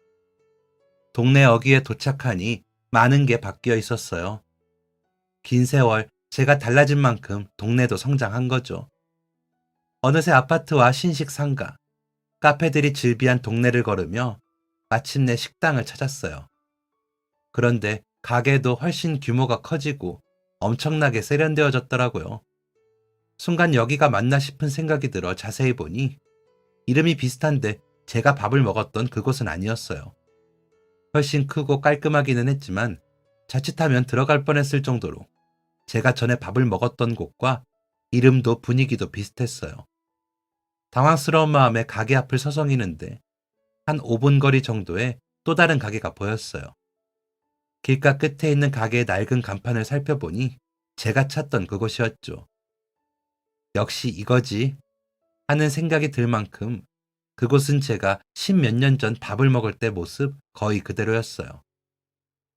동네 어귀에 도착하니 많은 게 바뀌어 있었어요. 긴 세월 제가 달라진 만큼 동네도 성장한 거죠. 어느새 아파트와 신식 상가, 카페들이 즐비한 동네를 걸으며 마침내 식당을 찾았어요. 그런데 가게도 훨씬 규모가 커지고 엄청나게 세련되어졌더라고요. 순간 여기가 맞나 싶은 생각이 들어 자세히 보니 이름이 비슷한데 제가 밥을 먹었던 그곳은 아니었어요. 훨씬 크고 깔끔하기는 했지만 자칫하면 들어갈 뻔했을 정도로 제가 전에 밥을 먹었던 곳과 이름도 분위기도 비슷했어요. 당황스러운 마음에 가게 앞을 서성이는데 한 5분 거리 정도에 또 다른 가게가 보였어요. 길가 끝에 있는 가게의 낡은 간판을 살펴보니 제가 찾던 그곳이었죠. 역시 이거지 하는 생각이 들 만큼 그곳은 제가 10몇 년 전 밥을 먹을 때 모습 거의 그대로였어요.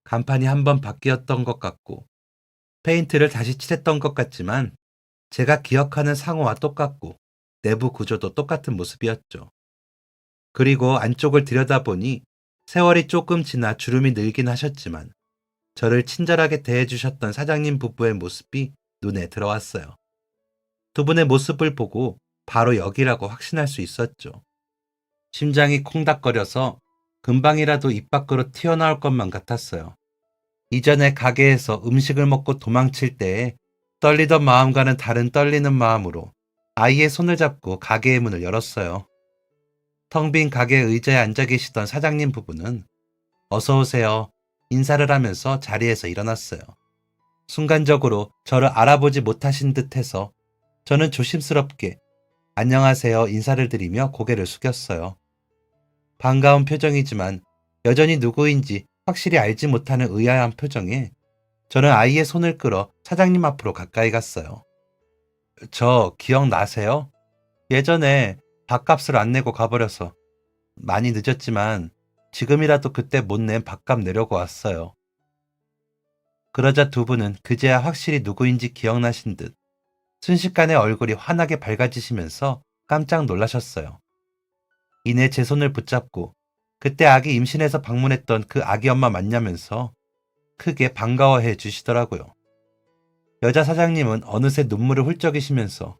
간판이 한번 바뀌었던 것 같고 페인트를 다시 칠했던 것 같지만 제가 기억하는 상호와 똑같고 내부 구조도 똑같은 모습이었죠. 그리고 안쪽을 들여다보니 세월이 조금 지나 주름이 늘긴 하셨지만 저를 친절하게 대해주셨던 사장님 부부의 모습이 눈에 들어왔어요. 두 분의 모습을 보고 바로 여기라고 확신할 수 있었죠. 심장이 콩닥거려서 금방이라도 입 밖으로 튀어나올 것만 같았어요. 이전에 가게에서 음식을 먹고 도망칠 때에 떨리던 마음과는 다른 떨리는 마음으로 아이의 손을 잡고 가게의 문을 열었어요. 텅 빈 가게 의자에 앉아 계시던 사장님 부부는 어서 오세요 인사를 하면서 자리에서 일어났어요. 순간적으로 저를 알아보지 못하신 듯해서 저는 조심스럽게 안녕하세요 인사를 드리며 고개를 숙였어요. 반가운 표정이지만 여전히 누구인지 확실히 알지 못하는 의아한 표정에 저는 아이의 손을 끌어 사장님 앞으로 가까이 갔어요. 저 기억나세요? 예전에 밥값을 안 내고 가버려서 많이 늦었지만 지금이라도 그때 못 낸 밥값 내려고 왔어요. 그러자 두 분은 그제야 확실히 누구인지 기억나신 듯 순식간에 얼굴이 환하게 밝아지시면서 깜짝 놀라셨어요. 이내 제 손을 붙잡고 그때 아기 임신해서 방문했던 그 아기 엄마 맞냐면서 크게 반가워해 주시더라고요. 여자 사장님은 어느새 눈물을 훌쩍이시면서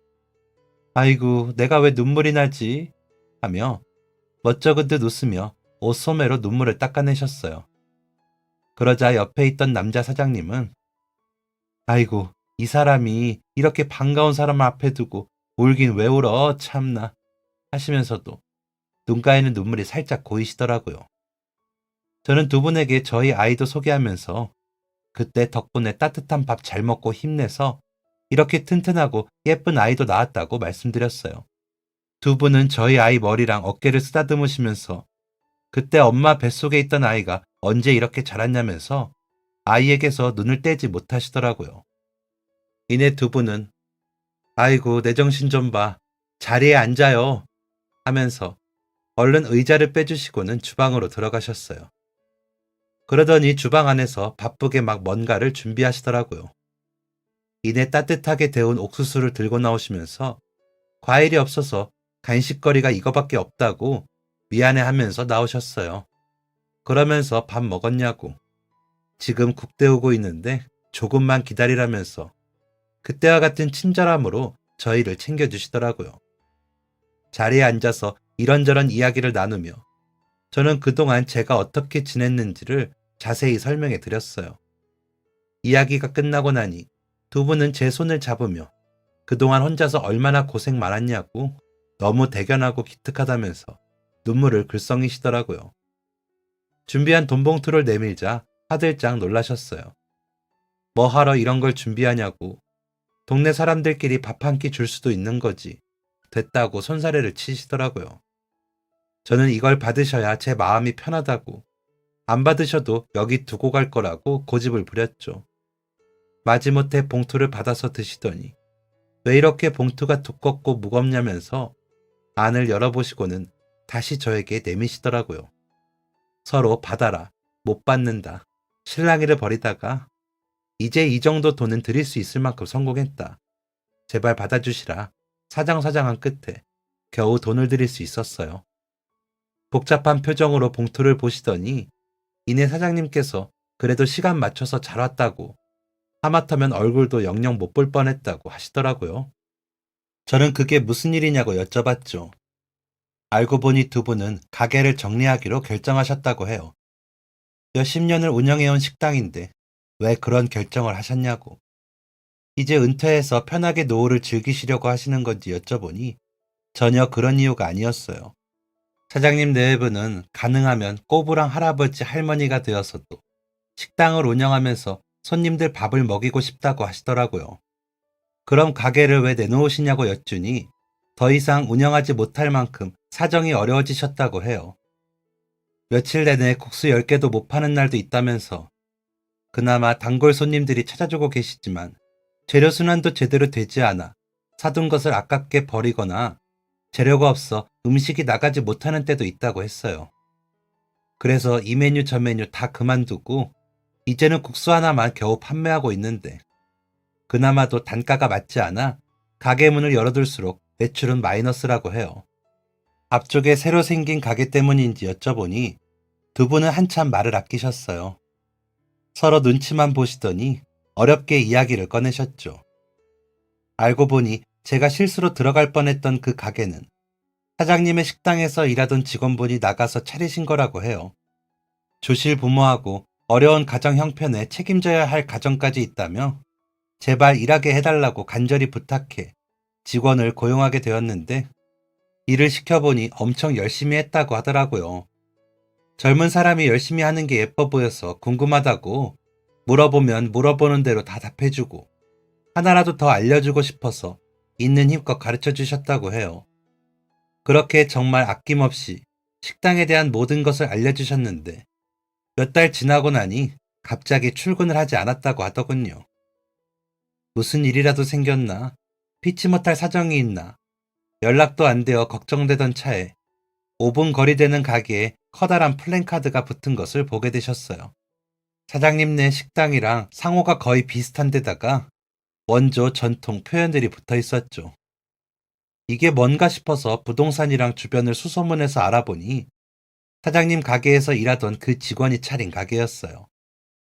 아이고 내가 왜 눈물이 나지? 하며 멋쩍은 듯 웃으며 옷소매로 눈물을 닦아내셨어요. 그러자 옆에 있던 남자 사장님은 아이고 이 사람이 이렇게 반가운 사람 앞에 두고 울긴 왜 울어 참나 하시면서도 눈가에는 눈물이 살짝 고이시더라고요. 저는 두 분에게 저희 아이도 소개하면서 그때 덕분에 따뜻한 밥 잘 먹고 힘내서 이렇게 튼튼하고 예쁜 아이도 낳았다고 말씀드렸어요. 두 분은 저희 아이 머리랑 어깨를 쓰다듬으시면서 그때 엄마 뱃속에 있던 아이가 언제 이렇게 자랐냐면서 아이에게서 눈을 떼지 못하시더라고요. 이내 두 분은 아이고 내 정신 좀 봐. 자리에 앉아요. 하면서 얼른 의자를 빼주시고는 주방으로 들어가셨어요. 그러더니 주방 안에서 바쁘게 막 뭔가를 준비하시더라고요. 이내 따뜻하게 데운 옥수수를 들고 나오시면서 과일이 없어서 간식거리가 이거밖에 없다고 미안해하면서 나오셨어요. 그러면서 밥 먹었냐고. 지금 국 데우고 있는데 조금만 기다리라면서 그때와 같은 친절함으로 저희를 챙겨주시더라고요. 자리에 앉아서 이런저런 이야기를 나누며 저는 그동안 제가 어떻게 지냈는지를 자세히 설명해 드렸어요. 이야기가 끝나고 나니 두 분은 제 손을 잡으며 그동안 혼자서 얼마나 고생 많았냐고 너무 대견하고 기특하다면서 눈물을 글썽이시더라고요. 준비한 돈 봉투를 내밀자 화들짝 놀라셨어요. 뭐 하러 이런 걸 준비하냐고. 동네 사람들끼리 밥 한 끼 줄 수도 있는 거지. 됐다고 손사래를 치시더라고요. 저는 이걸 받으셔야 제 마음이 편하다고, 안 받으셔도 여기 두고 갈 거라고 고집을 부렸죠. 마지못해 봉투를 받아서 드시더니 왜 이렇게 봉투가 두껍고 무겁냐면서 안을 열어보시고는 다시 저에게 내미시더라고요. 서로 받아라, 못 받는다, 실랑이를 벌이다가 이제 이 정도 돈은 드릴 수 있을 만큼 성공했다. 제발 받아주시라. 사장사장한 끝에 겨우 돈을 드릴 수 있었어요. 복잡한 표정으로 봉투를 보시더니 이내 사장님께서 그래도 시간 맞춰서 잘 왔다고, 하마터면 얼굴도 영영 못 볼 뻔했다고 하시더라고요. 저는 그게 무슨 일이냐고 여쭤봤죠. 알고 보니 두 분은 가게를 정리하기로 결정하셨다고 해요. 몇십 년을 운영해온 식당인데 왜 그런 결정을 하셨냐고. 이제 은퇴해서 편하게 노후를 즐기시려고 하시는 건지 여쭤보니 전혀 그런 이유가 아니었어요. 사장님 내외부는 가능하면 꼬부랑 할아버지 할머니가 되어서도 식당을 운영하면서 손님들 밥을 먹이고 싶다고 하시더라고요. 그럼 가게를 왜 내놓으시냐고 여쭈니 더 이상 운영하지 못할 만큼 사정이 어려워지셨다고 해요. 며칠 내내 국수 10개도 못 파는 날도 있다면서 그나마 단골 손님들이 찾아주고 계시지만 재료 순환도 제대로 되지 않아 사둔 것을 아깝게 버리거나 재료가 없어 음식이 나가지 못하는 때도 있다고 했어요. 그래서 이 메뉴 저 메뉴 다 그만두고 이제는 국수 하나만 겨우 판매하고 있는데 그나마도 단가가 맞지 않아 가게 문을 열어둘수록 매출은 마이너스라고 해요. 앞쪽에 새로 생긴 가게 때문인지 여쭤보니 두 분은 한참 말을 아끼셨어요. 서로 눈치만 보시더니 어렵게 이야기를 꺼내셨죠. 알고 보니 제가 실수로 들어갈 뻔했던 그 가게는 사장님의 식당에서 일하던 직원분이 나가서 차리신 거라고 해요. 조실 부모하고 어려운 가정 형편에 책임져야 할 가정까지 있다며 제발 일하게 해달라고 간절히 부탁해 직원을 고용하게 되었는데 일을 시켜보니 엄청 열심히 했다고 하더라고요. 젊은 사람이 열심히 하는 게 예뻐 보여서 궁금하다고 물어보면 물어보는 대로 다 답해주고 하나라도 더 알려주고 싶어서 있는 힘껏 가르쳐 주셨다고 해요. 그렇게 정말 아낌없이 식당에 대한 모든 것을 알려주셨는데 몇 달 지나고 나니 갑자기 출근을 하지 않았다고 하더군요. 무슨 일이라도 생겼나? 피치 못할 사정이 있나? 연락도 안 되어 걱정되던 차에 5분 거리 되는 가게에 커다란 플랜카드가 붙은 것을 보게 되셨어요. 사장님네 식당이랑 상호가 거의 비슷한 데다가 원조 전통 표현들이 붙어 있었죠. 이게 뭔가 싶어서 부동산이랑 주변을 수소문해서 알아보니 사장님 가게에서 일하던 그 직원이 차린 가게였어요.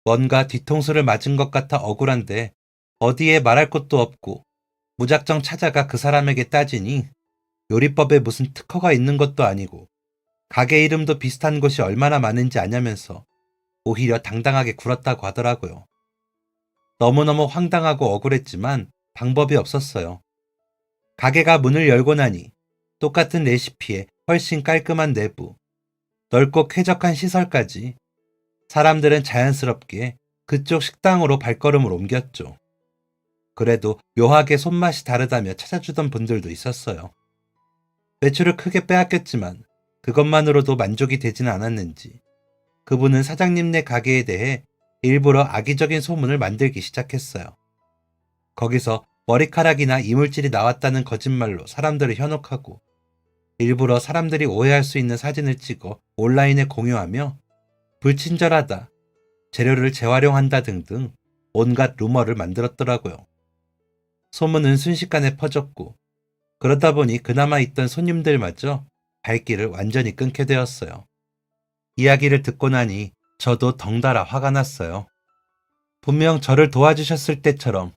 뭔가 뒤통수를 맞은 것 같아 억울한데 어디에 말할 곳도 없고 무작정 찾아가 그 사람에게 따지니 요리법에 무슨 특허가 있는 것도 아니고 가게 이름도 비슷한 곳이 얼마나 많은지 아냐면서 오히려 당당하게 굴었다고 하더라고요. 너무너무 황당하고 억울했지만 방법이 없었어요. 가게가 문을 열고 나니 똑같은 레시피에 훨씬 깔끔한 내부, 넓고 쾌적한 시설까지 사람들은 자연스럽게 그쪽 식당으로 발걸음을 옮겼죠. 그래도 묘하게 손맛이 다르다며 찾아주던 분들도 있었어요. 매출을 크게 빼앗겼지만 그것만으로도 만족이 되지는 않았는지 그분은 사장님네 가게에 대해 일부러 악의적인 소문을 만들기 시작했어요. 거기서 머리카락이나 이물질이 나왔다는 거짓말로 사람들을 현혹하고 일부러 사람들이 오해할 수 있는 사진을 찍어 온라인에 공유하며 불친절하다, 재료를 재활용한다 등등 온갖 루머를 만들었더라고요. 소문은 순식간에 퍼졌고 그러다 보니 그나마 있던 손님들마저 발길을 완전히 끊게 되었어요. 이야기를 듣고 나니 저도 덩달아 화가 났어요. 분명 저를 도와주셨을 때처럼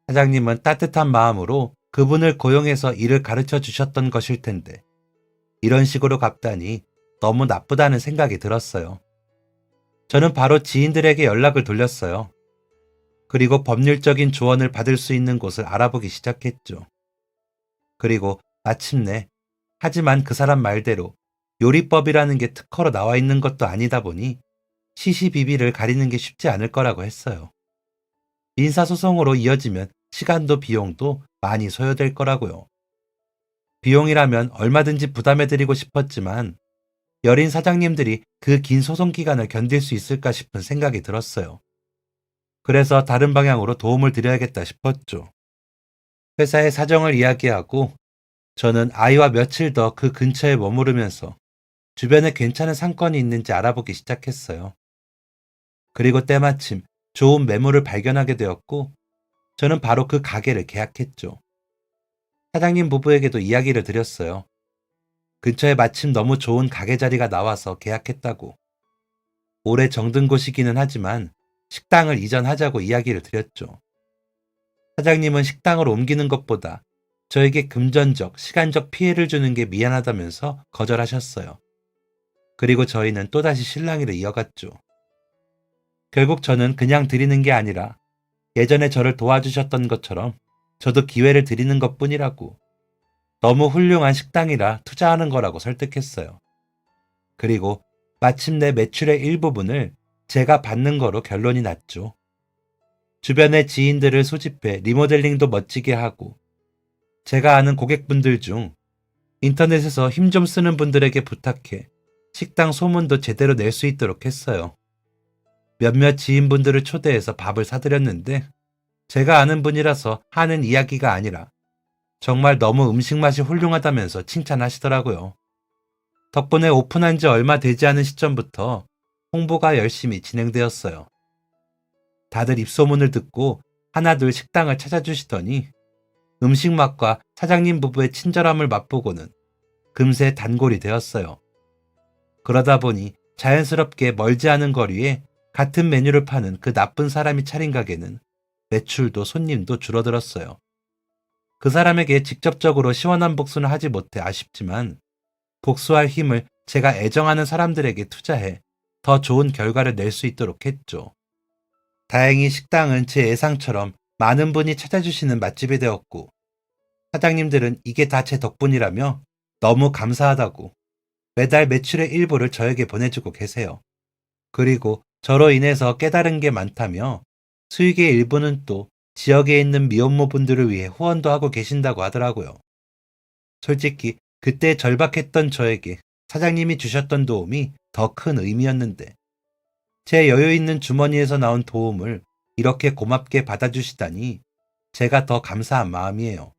사장님은 따뜻한 마음으로 그분을 고용해서 일을 가르쳐 주셨던 것일 텐데 이런 식으로 갚다니 너무 나쁘다는 생각이 들었어요. 저는 바로 지인들에게 연락을 돌렸어요. 그리고 법률적인 조언을 받을 수 있는 곳을 알아보기 시작했죠. 그리고 마침내 하지만 그 사람 말대로 요리법이라는 게 특허로 나와 있는 것도 아니다 보니 시시비비를 가리는 게 쉽지 않을 거라고 했어요. 민사소송으로 이어지면 시간도 비용도 많이 소요될 거라고요. 비용이라면 얼마든지 부담해드리고 싶었지만 여린 사장님들이 그 긴 소송 기간을 견딜 수 있을까 싶은 생각이 들었어요. 그래서 다른 방향으로 도움을 드려야겠다 싶었죠. 회사의 사정을 이야기하고 저는 아이와 며칠 더 그 근처에 머무르면서 주변에 괜찮은 상권이 있는지 알아보기 시작했어요. 그리고 때마침 좋은 매물을 발견하게 되었고 저는 바로 그 가게를 계약했죠. 사장님 부부에게도 이야기를 드렸어요. 근처에 마침 너무 좋은 가게 자리가 나와서 계약했다고. 오래 정든 곳이기는 하지만 식당을 이전하자고 이야기를 드렸죠. 사장님은 식당을 옮기는 것보다 저에게 금전적, 시간적 피해를 주는 게 미안하다면서 거절하셨어요. 그리고 저희는 또다시 실랑이를 이어갔죠. 결국 저는 그냥 드리는 게 아니라 예전에 저를 도와주셨던 것처럼 저도 기회를 드리는 것뿐이라고, 너무 훌륭한 식당이라 투자하는 거라고 설득했어요. 그리고 마침내 매출의 일부분을 제가 받는 거로 결론이 났죠. 주변의 지인들을 소집해 리모델링도 멋지게 하고 제가 아는 고객분들 중 인터넷에서 힘 좀 쓰는 분들에게 부탁해 식당 소문도 제대로 낼 수 있도록 했어요. 몇몇 지인분들을 초대해서 밥을 사드렸는데 제가 아는 분이라서 하는 이야기가 아니라 정말 너무 음식 맛이 훌륭하다면서 칭찬하시더라고요. 덕분에 오픈한 지 얼마 되지 않은 시점부터 홍보가 열심히 진행되었어요. 다들 입소문을 듣고 하나둘 식당을 찾아주시더니 음식 맛과 사장님 부부의 친절함을 맛보고는 금세 단골이 되었어요. 그러다 보니 자연스럽게 멀지 않은 거리에 같은 메뉴를 파는 그 나쁜 사람이 차린 가게는 매출도 손님도 줄어들었어요. 그 사람에게 직접적으로 시원한 복수는 하지 못해 아쉽지만 복수할 힘을 제가 애정하는 사람들에게 투자해 더 좋은 결과를 낼 수 있도록 했죠. 다행히 식당은 제 예상처럼 많은 분이 찾아주시는 맛집이 되었고 사장님들은 이게 다 제 덕분이라며 너무 감사하다고 매달 매출의 일부를 저에게 보내주고 계세요. 그리고 저로 인해서 깨달은 게 많다며 수익의 일부는 또 지역에 있는 미혼모분들을 위해 후원도 하고 계신다고 하더라고요. 솔직히 그때 절박했던 저에게 사장님이 주셨던 도움이 더 큰 의미였는데 제 여유 있는 주머니에서 나온 도움을 이렇게 고맙게 받아주시다니 제가 더 감사한 마음이에요.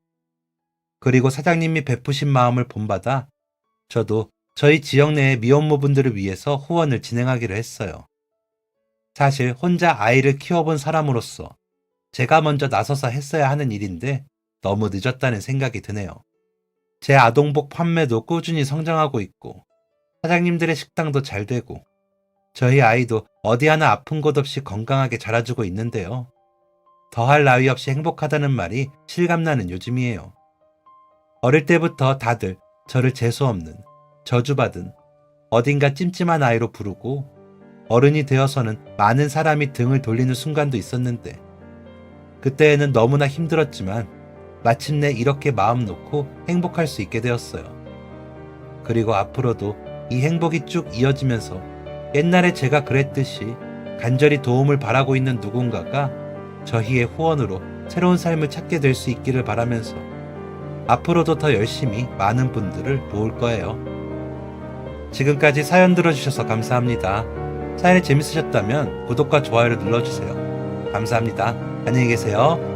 그리고 사장님이 베푸신 마음을 본받아 저도 저희 지역 내의 미혼모분들을 위해서 후원을 진행하기로 했어요. 사실 혼자 아이를 키워본 사람으로서 제가 먼저 나서서 했어야 하는 일인데 너무 늦었다는 생각이 드네요. 제 아동복 판매도 꾸준히 성장하고 있고 사장님들의 식당도 잘 되고 저희 아이도 어디 하나 아픈 곳 없이 건강하게 자라주고 있는데요. 더할 나위 없이 행복하다는 말이 실감나는 요즘이에요. 어릴 때부터 다들 저를 재수없는, 저주받은, 어딘가 찜찜한 아이로 부르고 어른이 되어서는 많은 사람이 등을 돌리는 순간도 있었는데 그때에는 너무나 힘들었지만 마침내 이렇게 마음 놓고 행복할 수 있게 되었어요. 그리고 앞으로도 이 행복이 쭉 이어지면서 옛날에 제가 그랬듯이 간절히 도움을 바라고 있는 누군가가 저희의 후원으로 새로운 삶을 찾게 될 수 있기를 바라면서 앞으로도 더 열심히 많은 분들을 모을 거예요. 지금까지 사연 들어주셔서 감사합니다. 사연이 재밌으셨다면 구독과 좋아요를 눌러주세요. 감사합니다. 안녕히 계세요.